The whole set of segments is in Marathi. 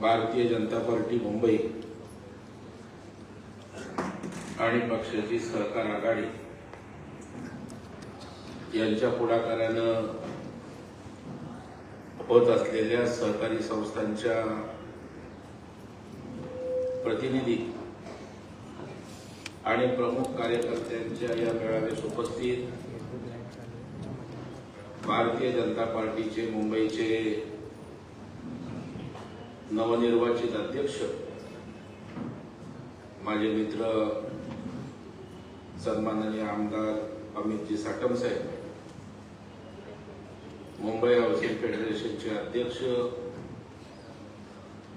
भारतीय जनता पार्टी मुंबई आणि पक्षाची सहकार आघाडी यांच्या पुढाकारानं होत असलेल्या सहकारी संस्थांच्या प्रतिनिधी आणि प्रमुख कार्यकर्त्यांच्या या मेळाव्यास उपस्थित भारतीय जनता पार्टीचे मुंबईचे नवनिर्वाचित अध्यक्ष माझे मित्र सन्माननीय आमदार अमितजी साटम साहेब, मुंबई हाऊसिंग फेडरेशनचे अध्यक्ष,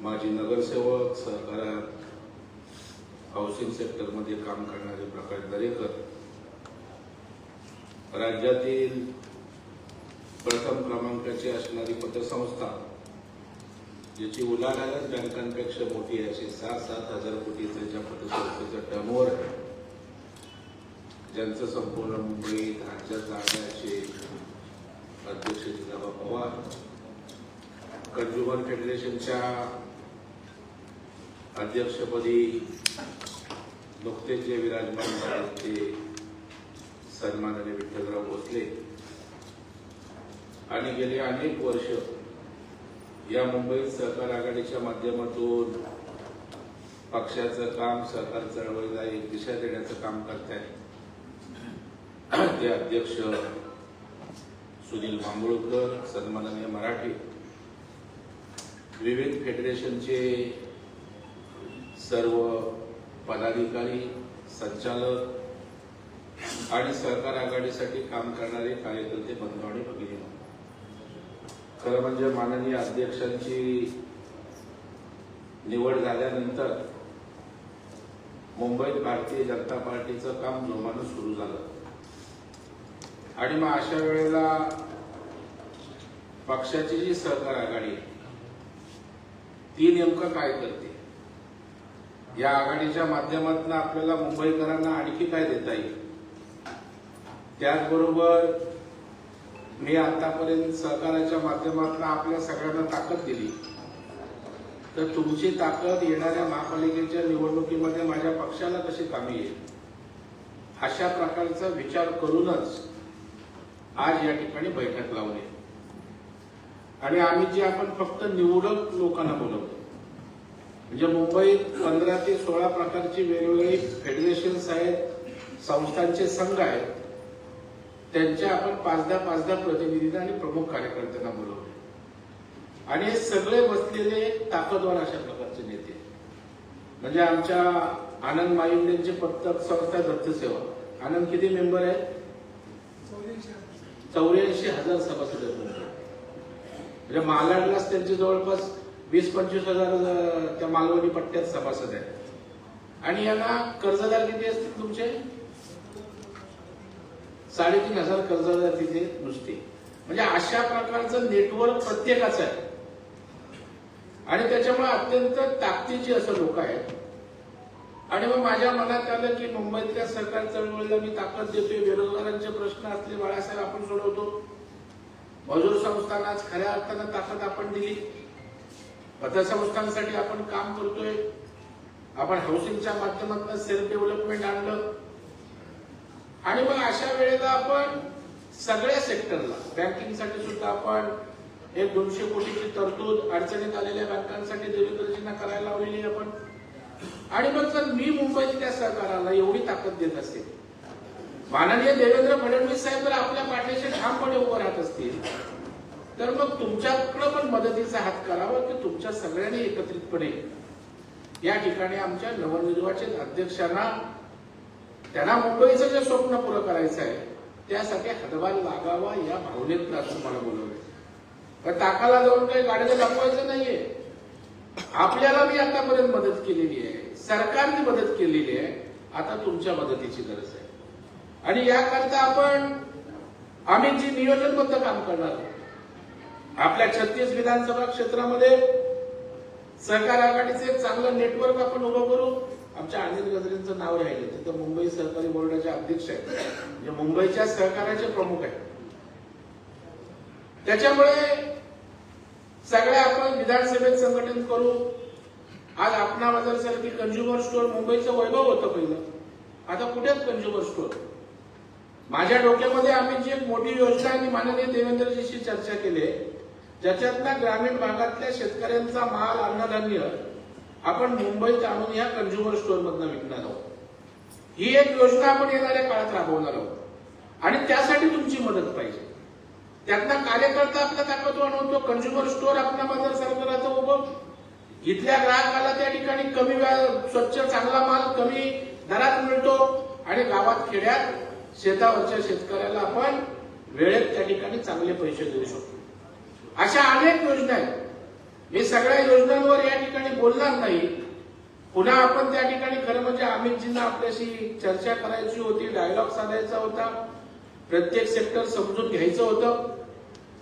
माजी नगरसेवक, सहकारात हाऊसिंग सेक्टरमध्ये काम करणारे प्रकाश दरेकर, राज्यातील प्रथम क्रमांकाची असणारी पतसंस्था ज्याची उलाढालच बँकांपेक्षा मोठी आहे, अशी 7,000 हजार कोटीच्या पतसंस्थेचं टर्नओव्हर आहे, ज्यांचं संपूर्ण मुंबईत राज्यात लागण्याचे अध्यक्ष जिजाबा पवार, कंझ्युमर फेडरेशनच्या अध्यक्षपदी नुकतेच जे विराजमान झाले ते सन्माननीय विठ्ठलराव भोसले, आणि गेली अनेक वर्ष या मुंबई सहकार आघाडीच्या माध्यमातून पक्षाचं काम, सहकार चळवळीला एक दिशा देण्याचं काम करतायत ते अध्यक्ष सुनील मांगुळकर, सन्माननीय मराठी, विविध फेडरेशनचे सर्व पदाधिकारी, संचालक आणि सहकार आघाडीसाठी काम करणारे कार्यकर्ते, बंधू आणि भगिनी, खरं म्हणजे माननीय अध्यक्षांची निवड झाल्यानंतर मुंबईत भारतीय जनता पार्टीचं काम जोमानं सुरू झालं आणि मग अशा वेळेला पक्षाची जी सहकार आघाडी ती नेमकं काय करते, या आघाडीच्या माध्यमातून आपल्याला मुंबईकरांना आणखी काय देता येईल, त्याचबरोबर मी आतापर्यंत सहकाराच्या माध्यमातून आपल्या सगळ्यांना ताकद दिली, तर तुमची ताकद येणाऱ्या महापालिकेच्या निवडणुकीमध्ये माझ्या पक्षाला कशी कामी येईल, अशा प्रकारचा विचार करूनच आज या ठिकाणी बैठक लावली आणि आम्ही जे आपण फक्त निवडक लोकांना बोलवतो, म्हणजे मुंबईत 15 ते 16 प्रकारची वेगवेगळी फेडरेशन्स आहेत, संस्थांचे संघ आहेत, त्यांच्या आपण 5-10 प्रतिनिधींना आणि प्रमुख कार्यकर्त्यांना बोलवले आणि हे सगळे बसलेले ताकदवान अशा प्रकारचे नेते, म्हणजे आमच्या आनंद मायुंडेंचे पत्रक संस्था दत्तसेवा, आनंद किती मेंबर आहेत? 84,000 सभासद आहेत, म्हणजे मालाडलाच त्यांचे जवळपास 20-25 हजार त्या मालवणी पट्ट्यात सभासद आहेत आणि यांना कर्जदार किती असतील तुमचे? 3,500 कर्जदार तिथे नुसते, म्हणजे अशा प्रकारचं नेटवर्क प्रत्येकाचं आहे आणि त्याच्यामुळे अत्यंत ताकदीचे असं लोक आहेत आणि मग माझ्या मनात आलं की मुंबईतल्या सरकार चळवळीला मी ताकद देतोय, बेरोजगारांचे प्रश्न असले बाळासाहेब आपण सोडवतो, मजूर संस्थांना खऱ्या अर्थानं ताकद आपण दिली, पतसंस्थांसाठी आपण काम करतोय, आपण हाऊसिंगच्या माध्यमातून सेल्फ डेव्हलपमेंट आणलं आणि मग अशा वेळेला आपण सगळ्या सेक्टरला, बँकिंगसाठी सुद्धा आपण 200 कोटीची तरतूद अडचणीत आलेल्या बँकांसाठी देवेंद्रजींना करायला लावलेली आपण, आणि मग जर मी मुंबईतल्या सरकारला एवढी ताकद देत असेल, माननीय देवेंद्र फडणवीस साहेब जर आपल्या पाठीशी ठामपणे उभं राहत असतील, तर मग तुमच्याकडे पण मदतीचा हात करावा की तुमच्या सगळ्यांनी एकत्रितपणे या ठिकाणी आमच्या नवनिर्वाचित अध्यक्षांना त्यांना मुंबईचं जे स्वप्न पुरं करायचं आहे त्यासाठी हातभार लागावा या भावनेतून असं मला बोलवलं, ताकाला जाऊन काही गाडीला दाखवायचं नाहीये, आपल्याला मी आतापर्यंत मदत केलेली आहे, सरकारने मदत केलेली आहे, आता तुमच्या मदतीची गरज आहे आणि याकरता आम्ही जी नियोजनबद्ध काम करणार आहोत, आपल्या 36 विधानसभा क्षेत्रामध्ये सहकार आघाडीचे एक चांगलं नेटवर्क आपण उभं करू. आमच्या अनिल गजरेंचं नाव राहिलं, तिथं मुंबई सहकारी बोर्डाचे अध्यक्ष आहेत, म्हणजे मुंबईच्या सहकाराचे प्रमुख आहेत. त्याच्यामुळे सगळ्या आपण विधानसभेत संघटन करू. आज आपणा बाजार सारखी कंझ्युमर स्टोअर मुंबईचं वैभव होतं पहिलं, आता कुठेच कंझ्युमर स्टोअर. माझ्या डोक्यामध्ये आम्ही जी एक मोठी योजना आणि माननीय देवेंद्रजीशी चर्चा केली, ज्याच्यातला ग्रामीण भागातल्या शेतकऱ्यांचा माल अन्नधान्य आपण मुंबईत आणून या कंझ्युमर स्टोअर मधनं विकणार आहोत. ही एक योजना आपण येणाऱ्या काळात राबवणार आहोत आणि त्यासाठी तुमची मदत पाहिजे. त्यातला कार्यकर्ता आपला ताकदवान होतो. कंझ्युमर स्टोअर आपल्या बाजार सरकाराचं उभं, इथल्या ग्राहकाला त्या ठिकाणी कमी स्वच्छ चांगला माल कमी दरात मिळतो आणि गावात खेड्यात शेतावरच्या शेतकऱ्याला आपण वेळेत त्या ठिकाणी चांगले पैसे देऊ शकतो. अशा अनेक योजना आहेत. मी सगळ्या योजनांवर या ठिकाणी बोलणार नाही. पुन्हा आपण त्या ठिकाणी खरं म्हणजे अमितजींना आपल्याशी चर्चा करायची होती, डायलॉग साधायचा होता, प्रत्येक सेक्टर समजून घ्यायचं होतं.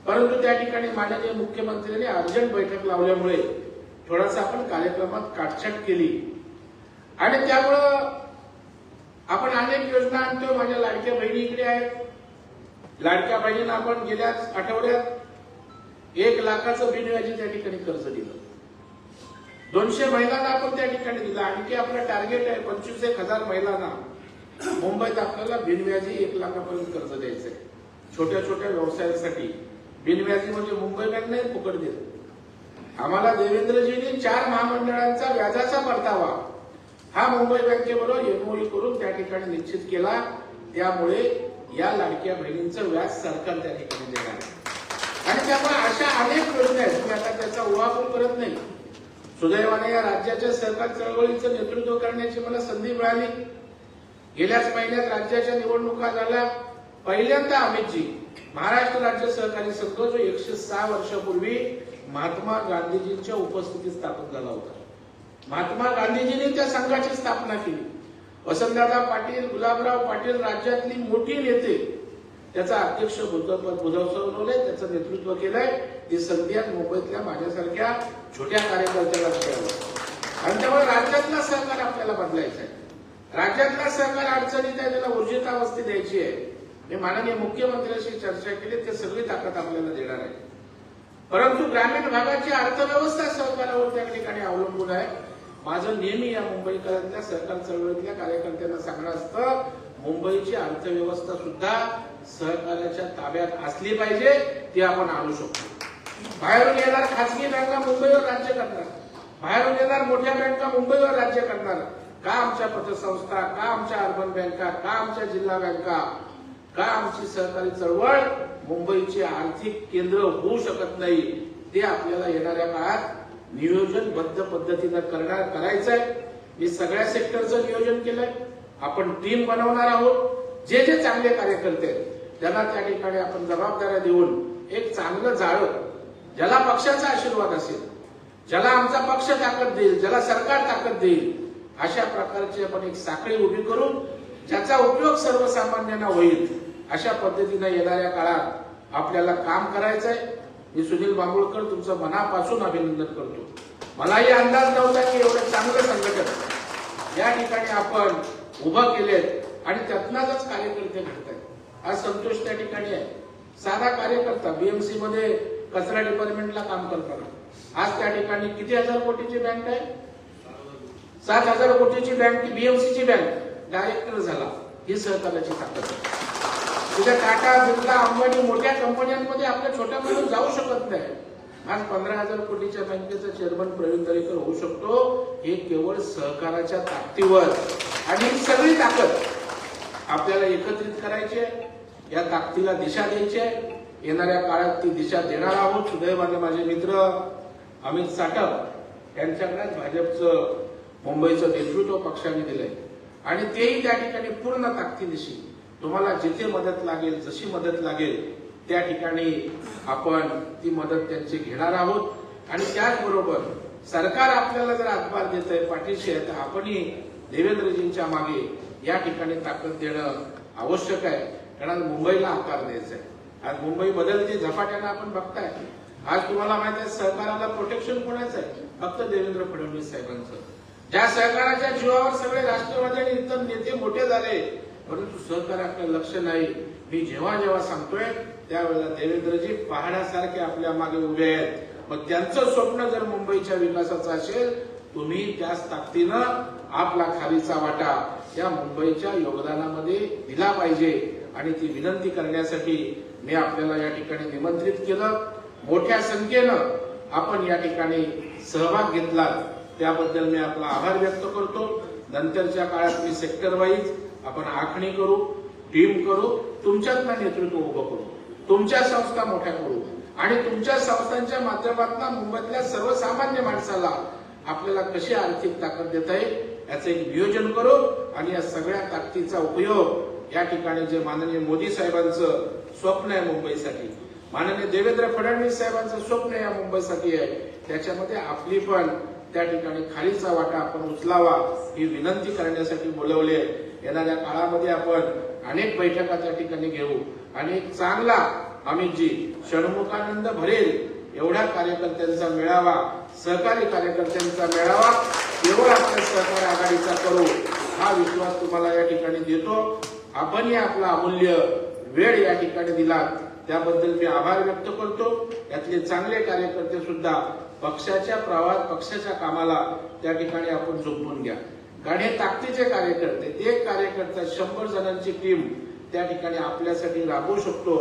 परंतु त्या ठिकाणी माननीय मुख्यमंत्र्यांनी अर्जंट बैठक लावल्यामुळे थोडासा आपण कार्यक्रमात काटछाट केली आणि त्यामुळं आपण अनेक योजना आणतो. माझ्या लाडक्या बहिणी इकडे आहेत. लाडक्या बहिणींना आपण गेल्या आठवड्यात 1 लाखाचं बिनव्याजी त्या ठिकाणी कर्ज दिलं. 200 महिलांना आपण त्या ठिकाणी दिलं. आणखी आपलं टार्गेट आहे 25,000 महिलांना मुंबईत आपल्याला बिनव्याजी 1 लाखापर्यंत कर्ज द्यायचंय. छोट्या छोट्या व्यवसायासाठी बिनव्याजी म्हणजे मुंबई बँक नाही फुकट देत. आम्हाला देवेंद्रजींनी 4 महामंडळांचा व्याजाचा परतावा हा मुंबई बँकेबरोबर एमओयू करून त्या ठिकाणी निश्चित केला. त्यामुळे या लाडक्या बहिणींचं व्याज सरकार त्या ठिकाणी देणार आहे. आणि त्यामुळे अशा अनेक योजना आहेत. मी आता त्याचा उहापोह करत नाही. सुदैवाने या राज्याच्या सरकार चळवळीचं नेतृत्व करण्याची मला संधी मिळाली. गेल्याच महिन्यात राज्याच्या निवडणुका झाल्या. पहिल्यांदा अमितजी महाराष्ट्र राज्य सहकारी संघ जो 106 वर्षापूर्वी महात्मा गांधीजींच्या उपस्थितीत स्थापन झाला होता. महात्मा गांधीजींनी त्या संघाची स्थापना केली. वसंतदादा पाटील, गुलाबराव पाटील राज्यातली मोठी नेते त्याचा अध्यक्ष बुधव सोनवणे त्याचं नेतृत्व केलंय. ती संधी मुंबईतल्या माझ्यासारख्या छोट्या कार्यकर्त्याला मिळालं आणि त्यामुळे राज्यातला सहकार आपल्याला बदलायचा आहे. राज्यातला सहकार अडचणीत आहे, त्याला ऊर्जितावस्थी द्यायची आहे. मी माननीय मुख्यमंत्र्यांशी चर्चा केली, ते सगळी ताकद आपल्याला देणार आहे. परंतु ग्रामीण भागाची अर्थव्यवस्था सहकारावर त्या ठिकाणी अवलंबून आहे. माझं नेहमी या मुंबईकरांच्या सहकार चळवळीतल्या कार्यकर्त्यांना सांगणं असतं, मुंबईची अर्थव्यवस्था सुद्धा सहकार्याच्या ताब्यात असली पाहिजे. ती आपण आणू शकतो. बाहेरून येणार खासगी बँका मुंबईवर राज्य करणार, बाहेरून येणार मोठ्या बँका मुंबईवर राज्य करणार. का आमच्या पतसंस्था, का आमच्या अर्बन बँका, का आमच्या जिल्हा बँका, का आमची सहकारी चळवळ मुंबईची आर्थिक केंद्र होऊ शकत नाही? ते आपल्याला येणाऱ्या काळात नियोजनबद्ध पद्धतीनं करायचंय. मी सगळ्या सेक्टरचं नियोजन केलंय. आपण टीम बनवणार आहोत. जे जे चांगले कार्यकर्ते आहेत त्यांना त्या ठिकाणी आपण जबाबदाऱ्या देऊन एक चांगलं जाळं, ज्याला पक्षाचा आशीर्वाद असेल, ज्याला आमचा पक्ष ताकद देईल, ज्याला सरकार ताकद देईल, अशा प्रकारची आपण एक साखळी उभी करून ज्याचा उपयोग सर्वसामान्यांना होईल अशा पद्धतीने येणाऱ्या काळात आपल्याला काम करायचंय. मी सुनील बांबुळकर तुमचं मनापासून अभिनंदन करतो. मलाही अंदाज नव्हता की एवढं चांगलं संघटन या ठिकाणी आपण उभं केलेत आणि त्यातनाच कार्यकर्ते घडत आहेत. आज संतोष त्या ठिकाणी आहे, साधा कार्यकर्ता, बीएमसी मध्ये कचरा डिपार्टमेंटला काम करताना. आज त्या ठिकाणी किती हजार कोटीची बँक आहे? 7,000 कोटीची बँक, बीएमसीची बँक डायरेक्टर झाला. ही सहकार्याची ताकद आहे. तुझ्या टाटा, बिर्ला, अंबानी मोठ्या कंपन्यांमध्ये आपल्या छोट्या मुलं जाऊ शकत नाही. आज 15,000 कोटीच्या बँकेचा चेअरमन प्रवीण दरेकर होऊ शकतो. हे केवळ सहकाराच्या ताकदीवर. आणि ही सगळी ताकद आपल्याला एकत्रित करायची आहे. या ताकदीला दिशा द्यायची आहे. येणाऱ्या काळात ती दिशा देणार आहोत. सुदैवाने माझे मित्र अमित साटप यांच्याकडे भाजपचं मुंबईचं नेतृत्व पक्षाने दिलंय आणि तेही त्या ठिकाणी पूर्ण ताकदीनिशी तुम्हाला जिथे मदत लागेल, जशी मदत लागेल त्या ठिकाणी आपण ती मदत त्यांची घेणार आहोत. आणि त्याचबरोबर सरकार आपल्याला जर हातभार देत आहे, पाठीशी आहे, तर आपणही देवेंद्रजींच्या मागे या ठिकाणी ताकद देणं आवश्यक आहे. कारण मुंबईला आकार द्यायचा आहे. आज मुंबई बदलती झपाट्यानं आपण बघताय. आज तुम्हाला माहिती आहे सहकाराला प्रोटेक्शन कोणाचं आहे? फक्त देवेंद्र फडणवीस साहेबांचं. ज्या सहकाराच्या जीवावर सगळे राष्ट्रवादी आणि इतर नेते मोठे झाले, परंतु सहकाराकडे लक्ष नाही. मी जेव्हा जेव्हा सांगतोय त्यावेळेला देवेंद्रजी पहाडासारखे आपल्या मागे उभे आहेत. मग त्यांचं स्वप्न जर मुंबईच्या विकासाचं असेल, तुम्ही त्याच ताकदीनं आपला खालीचा वाटा या मुंबईच्या योगदानामध्ये दिला पाहिजे. आणि ती विनंती करण्यासाठी मी आपल्याला या ठिकाणी निमंत्रित केलं. मोठ्या संख्येनं आपण या ठिकाणी सहभाग घेतला, त्याबद्दल मी आपला आभार व्यक्त करतो. नंतरच्या काळात मी सेक्टर वाईज आपण आखणी करू, टीम करू, तुमच्यातलं नेतृत्व उभं करू, तुमच्या संस्था मोठ्या करू आणि तुमच्या संस्थांच्या माध्यमातून मुंबईतल्या सर्वसामान्य माणसाला आपल्याला कशी आर्थिक ताकद देता येईल याचं एक नियोजन करू. आणि या सगळ्या ताकदीचा उपयोग या ठिकाणी जे माननीय मोदी साहेबांचं स्वप्न आहे मुंबईसाठी, माननीय देवेंद्र फडणवीस साहेबांचं स्वप्न या मुंबईसाठी आहे, त्याच्यामध्ये आपली पण त्या ठिकाणी खालीचा वाटा आपण उचलावा ही विनंती करण्यासाठी बोलवले. येणाऱ्या काळामध्ये आपण अनेक बैठका त्या ठिकाणी घेऊ आणि एक चांगला अमितजी षण्मुखानंद भरेल एवढा कार्यकर्त्यांचा मेळावा, सहकारी कार्यकर्त्यांचा मेळावा केवळ आपल्या सहकार आघाडीचा करू हा विश्वास तुम्हाला या ठिकाणी देतो. आपणही आपला अमूल्य वेळ या ठिकाणी दिलात त्याबद्दल मी आभार व्यक्त करतो. यातले चांगले कार्यकर्ते सुद्धा पक्षाच्या प्रवाहात पक्षाच्या कामाला त्या ठिकाणी आपण झोपून घ्या. कारण हे ताकदीचे कार्यकर्ते, ते कार्यकर्ता 100 जणांची टीम त्या ठिकाणी आपल्यासाठी राबवू शकतो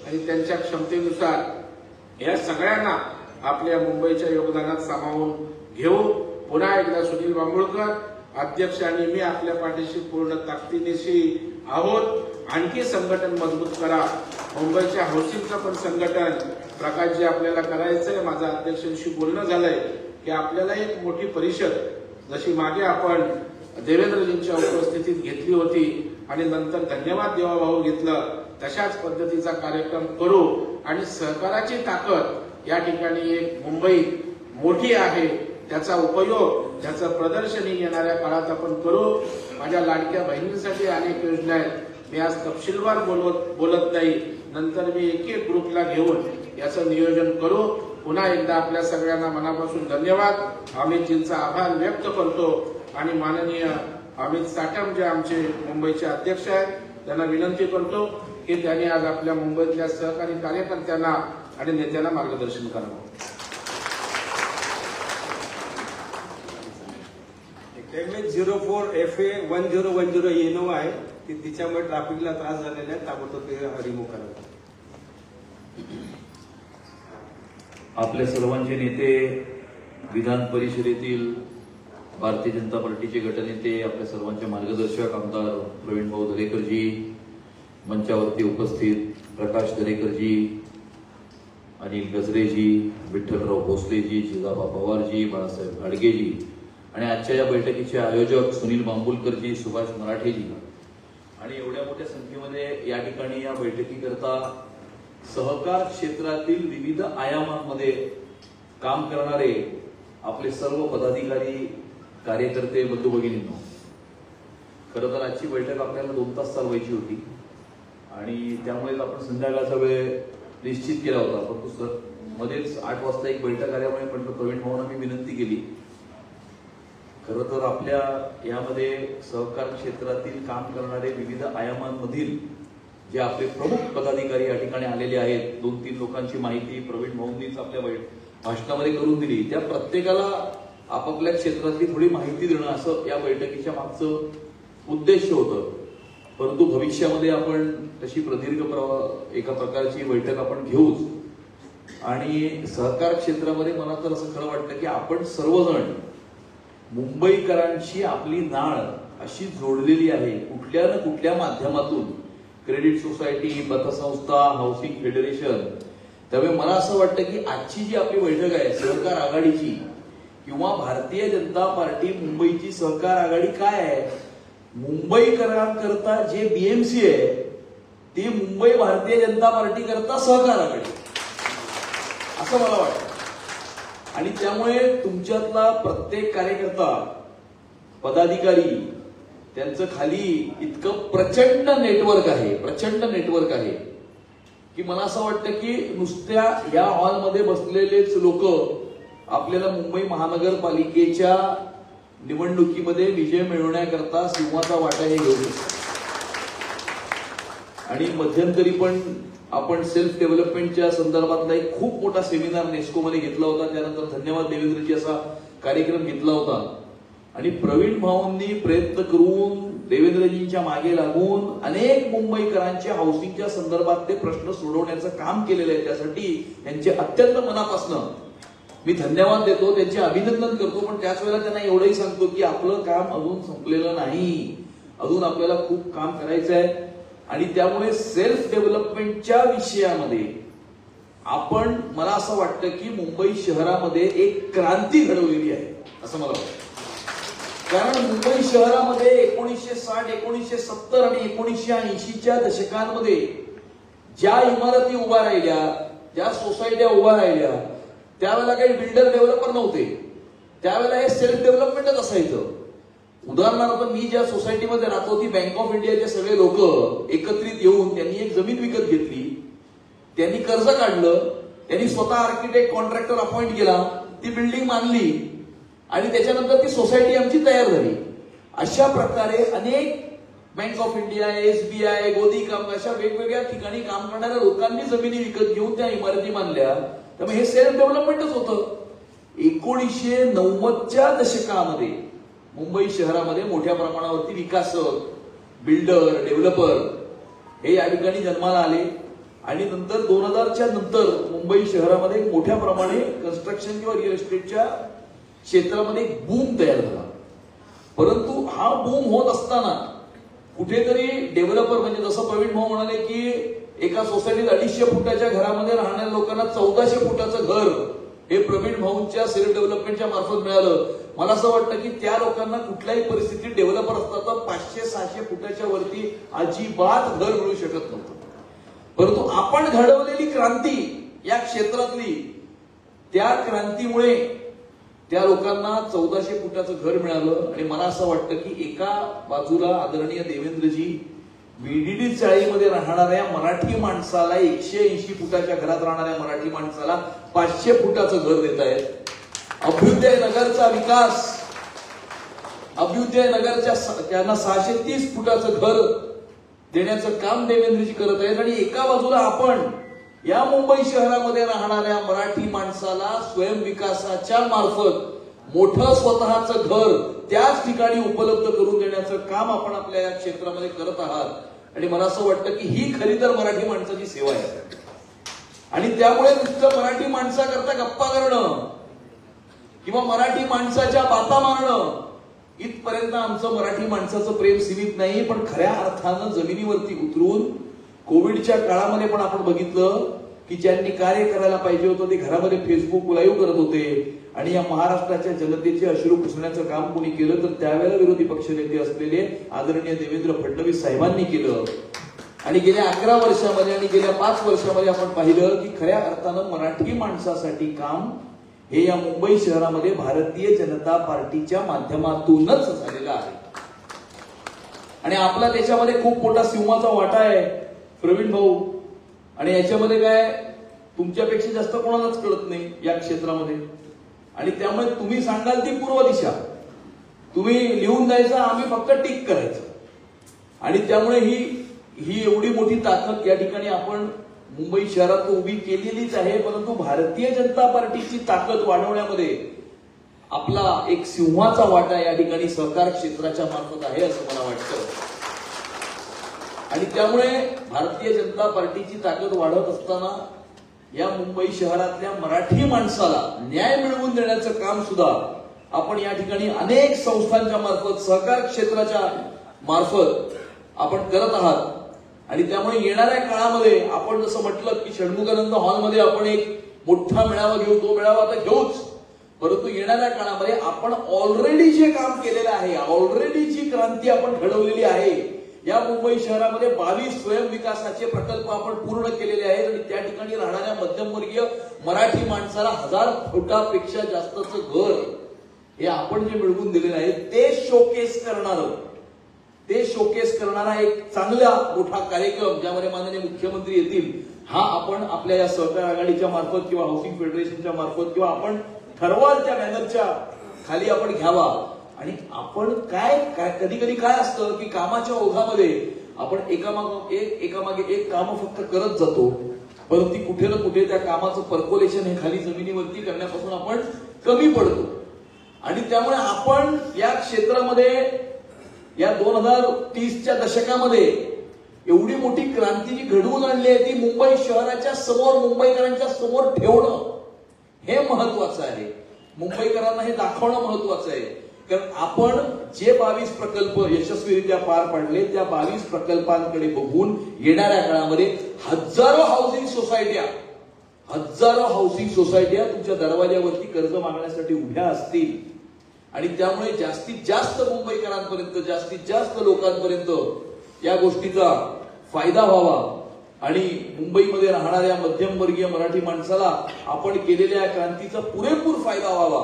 आणि त्यांच्या क्षमतेनुसार या सगळ्यांना आपल्या मुंबईच्या योगदानात सामावून घेऊ. पुन्हा एकदा सुनील बांबुळकर अध्यक्ष आणि मी आपल्या पाठीशी पूर्ण ताकदीनिशी आहोत. आणखी संघटन मजबूत करा. मुंबईच्या हाऊसिंगचं पण संघटन प्रकाशजी आपल्याला करायचंय. माझं अध्यक्षांशी बोलणं झालंय की आपल्याला एक मोठी परिषद जशी मागे आपण देवेंद्रजींच्या उपस्थितीत घेतली होती आणि नंतर धन्यवाद देवा भाऊ घेतलं, तशाच पद्धतीचा कार्यक्रम करू. आणि सहकाराची ताकद या ठिकाणी एक मुंबई मोठी आहे, त्याचा उपयोग, त्याचं प्रदर्शन येणाऱ्या काळात आपण करू. माझ्या लाडक्या बहिणींसाठी अनेक योजना आहेत. मी आज तपशीलवार बोलत नाही, नंतर मी एक एक ग्रुपला घेऊन याचं नियोजन करू. पुन्हा एकदा आपल्या सगळ्यांना मनापासून धन्यवाद, अमितजींचा आभार व्यक्त करतो. आणि माननीय अमित साठम जे आमचे मुंबईचे अध्यक्ष आहेत त्यांना विनंती करतो की त्यांनी आज आपल्या मुंबईतल्या सहकारी कार्यकर्त्यांना आणि नेत्यांना मार्गदर्शन करावं. MH 04 FA 1010 इनोवा आहे की तिच्यामुळे ट्रॅफिकला त्रास झालेला आहे, ताबडतोब ते रिमूव्ह करावं. आपल्या सर्वांचे नेते, विधान परिषदेतील भारतीय जनता पार्टीचे गटनेते, आपल्या सर्वांचे मार्गदर्शक आमदार प्रवीण भाऊ दरेकरजी, मंचावरती उपस्थित प्रकाश दरेकरजी, अनिल गजरेजी, विठ्ठलराव भोसलेजी, जिजाबा पवारजी, बाळासाहेब घाडगेजी आणि आजच्या या बैठकीचे आयोजक सुनील बांबुलकरजी, सुभाष मराठेजी आणि एवढ्या मोठ्या संख्येमध्ये या ठिकाणी या बैठकीकरता सहकार क्षेत्रातील विविध आयामांमध्ये काम करणारे आपले सर्व पदाधिकारी, कार्यकर्ते, बंधू भगिनींनो, खरं तर आजची बैठक आपल्याला 2 तास चालवायची होती आणि त्यामुळे आपण संध्याकाळचा वेळ निश्चित केला होता. परंतु मध्येच 8 वाजता एक बैठक आल्यामुळे म्हटलं प्रवीण भाऊंना मी विनंती केली. खरं तर आपल्या यामध्ये सहकार क्षेत्रातील काम करणारे विविध आयामांमधील जे आपले प्रमुख पदाधिकारी या ठिकाणी आलेले आहेत, 2-3 लोकांची माहिती प्रवीण भाऊंनीच आपल्या भाषणामध्ये करून दिली. त्या प्रत्येकाला आपापल्या क्षेत्रातली थोडी माहिती देणं असं या बैठकीच्या मागचं उद्देश होतं. परंतु भविष्यामध्ये आपण तशी प्रदीर्घ एका प्रकारची बैठक आपण घेऊच. आणि सहकार क्षेत्रामध्ये मला तर असं खरं वाटतं की आपण सर्वजण मुंबईकरांची आपली नाळ अशी जोडलेली आहे कुठल्या ना कुठल्या माध्यमातून, क्रेडिट सोसायटी, पतसंस्था, हाऊसिंग फेडरेशन. त्यामुळे मला असं वाटतं की आजची जी आपली बैठक आहे सहकार आघाडीची किंवा भारतीय जनता पार्टी मुंबईची सहकार आघाडी काय आहे, मुंबईकरांकरता जे BMC आहे ते मुंबई भारतीय जनता पार्टी करता सहकार आघाडी असं मला वाटतं. आणि त्यामुळे तुमच्यातला प्रत्येक कार्यकर्ता, पदाधिकारी, त्यांचं खाली इतकं प्रचंड नेटवर्क आहे की मला असं वाटतं की नुसत्या या हॉलमध्ये बसलेलेच लोक आपल्याला मुंबई महानगरपालिकेच्या निवडणुकीमध्ये विजय मिळवण्याकरता सिंहाचा वाटा हे घेऊ शकतात. आणि मध्यंतरी पण आपण सेल्फ डेव्हलपमेंटच्या संदर्भातला एक खूप मोठा सेमिनार नेस्कोमध्ये घेतला होता. त्यानंतर धन्यवाद देवेंद्रजी असा कार्यक्रम घेतला होता आणि प्रवीण भाऊंनी प्रयत्न करून देवेंद्रजींच्या मागे लागून अनेक मुंबईकरांचे हाऊसिंगच्या संदर्भातले प्रश्न सोडवण्याचं काम केलेलं आहे. त्यासाठी त्यांचे अत्यंत मनापासून मी धन्यवाद देतो, त्यांचे अभिनंदन करतो. पण त्याच वेळेला त्यांना एवढंही सांगतो की आपलं काम अजून संपलेलं नाही, अजून आपल्याला खूप काम करायचं आहे. आणि त्यामुळे सेल्फ डेव्हलपमेंटच्या विषयामध्ये आपण, मला असं वाटतं की मुंबई शहरामध्ये एक क्रांती घडवलेली आहे असं मला वाटतं. कारण मुंबई शहरामध्ये 1960, 1970 आणि 1980च्या दशकांमध्ये ज्या इमारती उभ्या राहिल्या, ज्या सोसायट्या उभ्या राहिल्या, त्यावेळेला काही बिल्डर डेव्हलपर नव्हते. त्यावेळेला हे सेल्फ डेव्हलपमेंटच असायचं. उदाहरणार्थ मी ज्या सोसायटीमध्ये राहतो ती बँक ऑफ इंडियाचे सगळे लोक एकत्रित येऊन त्यांनी एक जमीन विकत घेतली, त्यांनी कर्ज काढलं, त्यांनी स्वतः आर्किटेक्ट कॉन्ट्रॅक्टर अपॉइंट केला, ती बिल्डिंग बांधली आणि त्याच्यानंतर ती सोसायटी आमची तयार झाली. अशा प्रकारे अनेक बँक ऑफ इंडिया, SBI, गोदीकाम अशा वेगवेगळ्या ठिकाणी काम करणाऱ्या लोकांनी जमिनी विकत घेऊन त्या इमारती बांधल्या. त्यामुळे हे सेल्फ डेव्हलपमेंटच होतं. 1990च्या दशकामध्ये मुंबई शहरामध्ये मोठ्या प्रमाणावरती विकासक, बिल्डर, डेव्हलपर हे या ठिकाणी जन्माला आले आणि नंतर 2000च्या नंतर मुंबई शहरामध्ये मोठ्या प्रमाणे कन्स्ट्रक्शन किंवा रिअल एस्टेटच्या क्षेत्रामध्ये एक बूम तयार झाला. परंतु हा बूम होत असताना कुठेतरी डेव्हलपर, म्हणजे जसं प्रवीण भाऊ म्हणाले की एका सोसायटीत 250 फुटाच्या घरामध्ये राहणाऱ्या लोकांना 1400 फुटाचं घर हे प्रवीण भाऊंच्या सेल्फ डेव्हलपमेंटच्या मार्फत मिळालं. मला असं वाटतं की त्या लोकांना कुठल्याही परिस्थितीत डेव्हलपर असतात तर 500-600 फुटाच्या वरती अजिबात घर मिळू शकत नव्हतं. परंतु आपण घडवलेली क्रांती या क्षेत्रातली, त्या क्रांतीमुळे त्या लोकांना 1400 फुटाचं घर मिळालं. आणि मला असं वाटतं की एका बाजूला आदरणीय देवेंद्रजी BDD चाळीमध्ये राहणाऱ्या मराठी माणसाला, 180 फुटाच्या घरात राहणाऱ्या मराठी माणसाला 500 फुटाचं घर देत आहेत. अभ्युदय नगरचा विकास, अभ्युदय नगरच्या त्यांना 630 फुटाचं घर देण्याचं काम देवेंद्रजी करत आहेत. आणि एका बाजूला आपण या मुंबई शहरामध्ये राहणाऱ्या मराठी माणसाला स्वयंविकासाच्या मार्फत मोठं स्वतःचं घर त्याच ठिकाणी उपलब्ध करून देण्याचं काम आपण आपल्या या क्षेत्रामध्ये करत आहात. आणि मला असं वाटतं की ही खरी तर मराठी माणसाची सेवा आहे. आणि त्यामुळे नुसतं मराठी माणसाकरता गप्पा करणं किंवा मराठी माणसाच्या बाता मारणं इथपर्यंत आमचं मराठी माणसाचं प्रेम सीमित नाही. पण खऱ्या अर्थानं जमिनीवरती उतरून कोविडच्या काळामध्ये पण आपण बघितलं की ज्यांनी कार्य करायला पाहिजे होतं ते घरामध्ये फेसबुक लाईव्ह करत होते आणि या महाराष्ट्राच्या जनतेचे अश्रू पुसण्याचं काम कोणी केलं तर त्यावेळेला विरोधी पक्षनेते असलेले आदरणीय देवेंद्र फडणवीस साहेबांनी केलं. आणि गेल्या 11 वर्षामध्ये आणि गेल्या 5 वर्षामध्ये आपण पाहिलं की खऱ्या अर्थानं मराठी माणसासाठी काम हे या मुंबई शहरामध्ये भारतीय जनता पार्टीच्या माध्यमातूनच झालेलं आहे. आणि आपला त्याच्यामध्ये खूप मोठा सिंहाचा वाटा आहे प्रवीण भाऊ. आणि याच्यामध्ये काय तुमच्यापेक्षा जास्त कोणालाच कळत नाही या क्षेत्रामध्ये. आणि त्यामुळे तुम्ही सांगाल ती पूर्व दिशा, तुम्ही लिहून द्यायचं, आम्ही फक्त टिक करायचं. आणि त्यामुळे ही एवढी मोठी ताकद या ठिकाणी आपण मुंबई शहरात उभी केलेलीच आहे. परंतु भारतीय जनता पार्टीची ताकद वाढवण्यामध्ये आपला एक सिंहाचा वाटा या ठिकाणी सहकार क्षेत्राच्या मार्फत आहे असं मला वाटतं. आणि त्यामुळे भारतीय जनता पार्टीची ताकद वाढत असताना या मुंबई शहरातल्या मराठी माणसाला न्याय मिळवून देण्याचं काम सुद्धा आपण या ठिकाणी अनेक संस्थांच्या मार्फत, सहकार क्षेत्राच्या मार्फत आपण करत आहात. आणि त्यामुळे येणाऱ्या काळामध्ये आपण जसं म्हटलं की षण्मुखानंद हॉलमध्ये आपण एक मोठा मेळावा घेऊ, तो मेळावा आता घेऊच. परंतु येणाऱ्या काळामध्ये आपण ऑलरेडी जे काम केलेलं आहे, ऑलरेडी जी क्रांती आपण घडवलेली आहे, या मुंबई शहरामध्ये 22 स्वयंविकासाचे प्रकल्प आपण पूर्ण केलेले आहेत. आणि त्या ठिकाणी राहणाऱ्या मध्यमवर्गीय मराठी माणसाला 1000 फुटापेक्षा जास्तचं घर हे आपण जे मिळवून दिलेलं आहे ते शोकेस करणारा एक चांगला मोठा कार्यक्रम ज्यामध्ये माननीय मुख्यमंत्री येतील, हा आपण आपल्या या सहकार आघाडीच्या मार्फत किंवा हाऊसिंग फेडरेशनच्या मार्फत किंवा आपण ठरवाल त्या बॅनरच्या खाली आपण घ्यावा. आणि आपण कधी कधी काय असतं की कामाच्या ओघामध्ये आपण एकामागे एक काम फक्त करत जातो परंतु कुठे ना कुठे त्या कामाचं पर्कोलेशन हे खाली जमिनीवरती करण्यापासून आपण कमी पडतो. आणि त्यामुळे आपण या क्षेत्रामध्ये या 2030च्या दशकामध्ये एवढी मोठी क्रांती जी घडवून आणली आहे ती मुंबई शहराच्या समोर, मुंबईकरांच्या समोर ठेवणं हे महत्वाचं आहे. मुंबईकरांना हे दाखवणं महत्वाचं आहे. कारण आपण जे 22 प्रकल्प यशस्वीरित्या पार पाडले त्या 22 प्रकल्पांकडे बघून येणाऱ्या काळामध्ये हजारो हाऊसिंग सोसायट्या तुमच्या दरवाज्यावरती कर्ज मागण्यासाठी उभ्या असतील. आणि त्यामुळे जास्तीत जास्त मुंबईकरांपर्यंत, जास्तीत जास्त लोकांपर्यंत या गोष्टीचा फायदा व्हावा आणि मुंबईमध्ये राहणाऱ्या मध्यमवर्गीय मराठी माणसाला आपण केलेल्या क्रांतीचा पुरेपूर फायदा व्हावा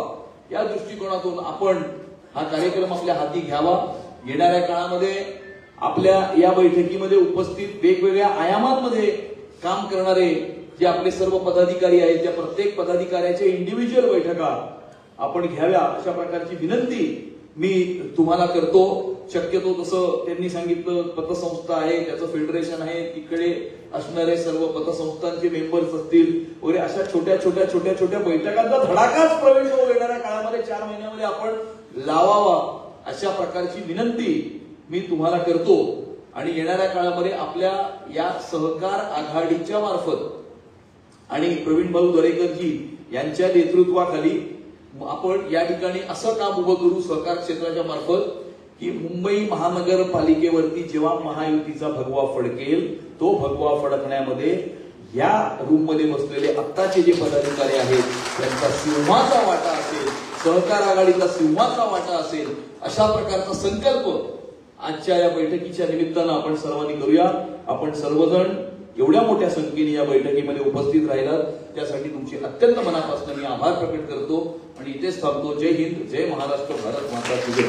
या दृष्टिकोनातून आपण हा कार्यक्रम आपल्या हाती घ्यावा. येणाऱ्या काळामध्ये आपल्या या बैठकीमध्ये उपस्थित वेगवेगळ्या आयामांमध्ये काम करणारे जे आपले सर्व पदाधिकारी आहेत त्या प्रत्येक पदाधिकाऱ्याच्या इंडिव्हिज्युअल बैठका आपण घ्याव्या अशा प्रकारची विनंती मी तुम्हाला करतो. शक्यतो तसं त्यांनी सांगितलं पतसंस्था आहे, त्याचं फेडरेशन आहे, तिकडे असणारे सर्व पतसंस्थांचे मेंबर्स असतील वगैरे अशा छोट्या बैठकांचा धडाकाच प्रवेश येणाऱ्या काळामध्ये 4 महिन्यामध्ये आपण लावावा अशा प्रकारची विनंती मी तुम्हाला करतो. आणि येणाऱ्या काळामध्ये आपल्या या सहकार आघाडीच्या मार्फत आणि प्रवीण भाऊ दरेकरजी यांच्या नेतृत्वाखाली आपण या ठिकाणी असं काम उभं करू सहकार क्षेत्राच्या मार्फत की मुंबई महानगरपालिकेवरती जेव्हा महायुतीचा भगवा फडकेल तो भगवा फडकण्यामध्ये या रूम मध्ये बसलेले आत्ताचे जे पदाधिकारी आहेत त्यांचा सिंहाचा वाटा असेल, सहकार आघाडीचा सिंहाचा वाटा असेल अशा प्रकारचा संकल्प आजच्या या बैठकीच्या निमित्तानं आपण सर्वांनी करूया. आपण सर्वजण एवढ्या मोठ्या संख्येने या बैठकीमध्ये उपस्थित राहिलात त्यासाठी तुमचे अत्यंत मनापासून मी आभार प्रकट करतो आणि इथेच थांबतो. जय हिंद, जय महाराष्ट्र, भारत माता की जय.